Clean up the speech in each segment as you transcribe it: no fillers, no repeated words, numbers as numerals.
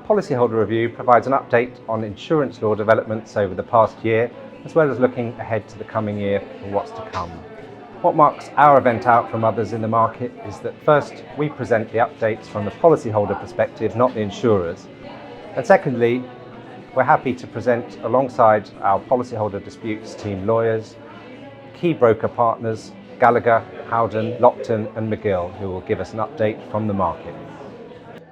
Policyholder Review provides an update on insurance law developments over the past year, as well as looking ahead to the coming year and what's to come. What marks our event out from others in the market is that first, we present the updates from the policyholder perspective, not the insurers. And secondly, we're happy to present alongside our Policyholder Disputes team lawyers, key broker partners, Gallagher, Howden, Lockton and McGill, who will give us an update from the market.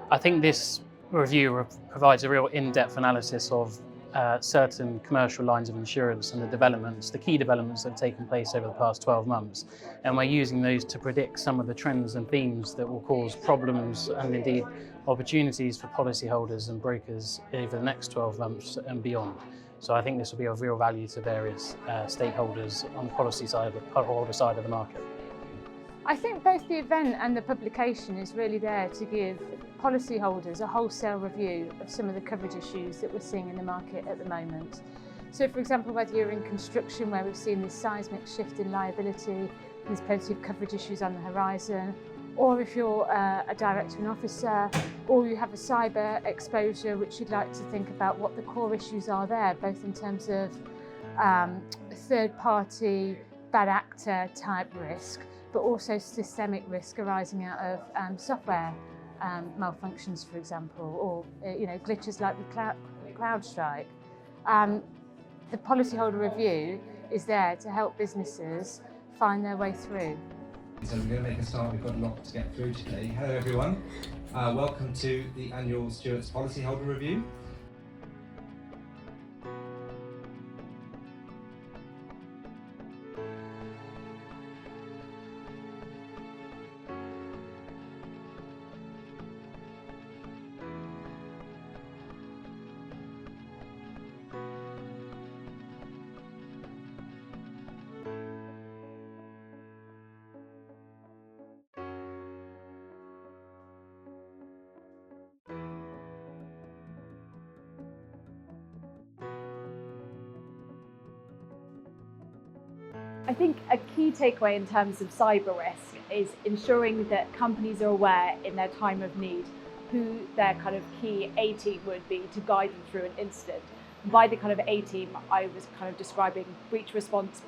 I think this review provides a real in-depth analysis of certain commercial lines of insurance and the key developments that have taken place over the past 12 months. And we're using those to predict some of the trends and themes that will cause problems and indeed opportunities for policyholders and brokers over the next 12 months and beyond. So I think this will be of real value to various stakeholders on the policyholder side of the market. I think both the event and the publication is really there to give policyholders a wholesale review of some of the coverage issues that we're seeing in the market at the moment. So for example, whether you're in construction where we've seen this seismic shift in liability, there's plenty of coverage issues on the horizon, or if you're a director and officer, or you have a cyber exposure which you'd like to think about what the core issues are there, both in terms of third-party, bad actor type risk, but also systemic risk arising out of software malfunctions, for example, or glitches like the CrowdStrike. The Policyholder Review is there to help businesses find their way through. So we're going to make a start. We've got a lot to get through today. Hello everyone. Welcome to the annual Stewart's Policyholder Review. I think a key takeaway in terms of cyber risk is ensuring that companies are aware in their time of need who their kind of key A team would be to guide them through an incident. And by the kind of A team, I was kind of describing breach response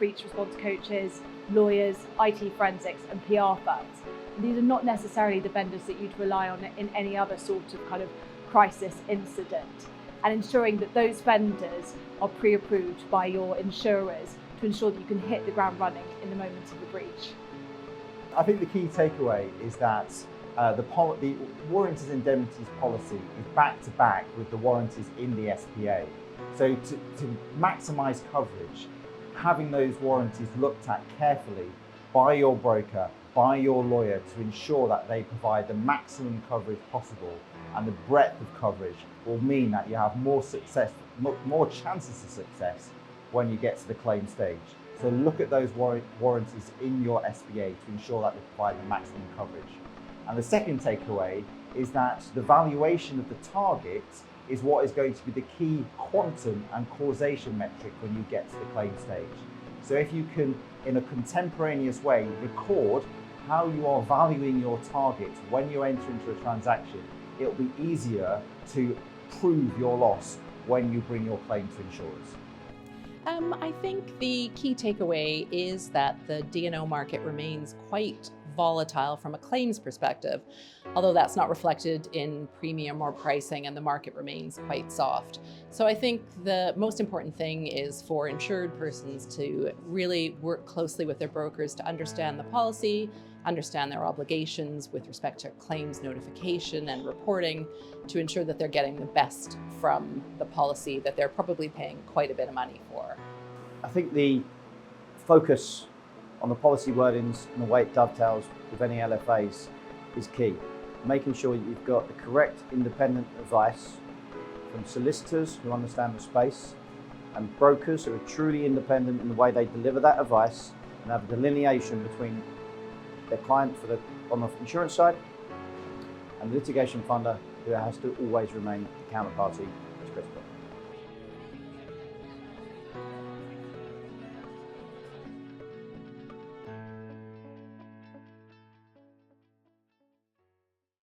coaches, lawyers, IT forensics and PR firms. And these are not necessarily the vendors that you'd rely on in any other sort of kind of crisis incident. And ensuring that those vendors are pre-approved by your insurers to ensure that you can hit the ground running in the moment of the breach. I think the key takeaway is that the warranties indemnities policy is back to back with the warranties in the SPA. So to maximise coverage, having those warranties looked at carefully by your broker, by your lawyer, to ensure that they provide the maximum coverage possible and the breadth of coverage will mean that you have more chances of success when you get to the claim stage. So look at those warranties in your SPA to ensure that they provide the maximum coverage. And the second takeaway is that the valuation of the target is what is going to be the key quantum and causation metric when you get to the claim stage. So if you can, in a contemporaneous way, record how you are valuing your target when you enter into a transaction, it'll be easier to prove your loss when you bring your claim to insurers. I think the key takeaway is that the D&O market remains quite volatile from a claims perspective, although that's not reflected in premium or pricing, and the market remains quite soft. So I think the most important thing is for insured persons to really work closely with their brokers to understand the policy, understand their obligations with respect to claims notification and reporting, to ensure that they're getting the best from the policy that they're probably paying quite a bit of money for. I think the focus on the policy wordings and the way it dovetails with any LFAs is key. Making sure that you've got the correct independent advice from solicitors who understand the space and brokers who are truly independent in the way they deliver that advice and have a delineation between their client on the insurance side and the litigation funder who has to always remain the counterparty as critical.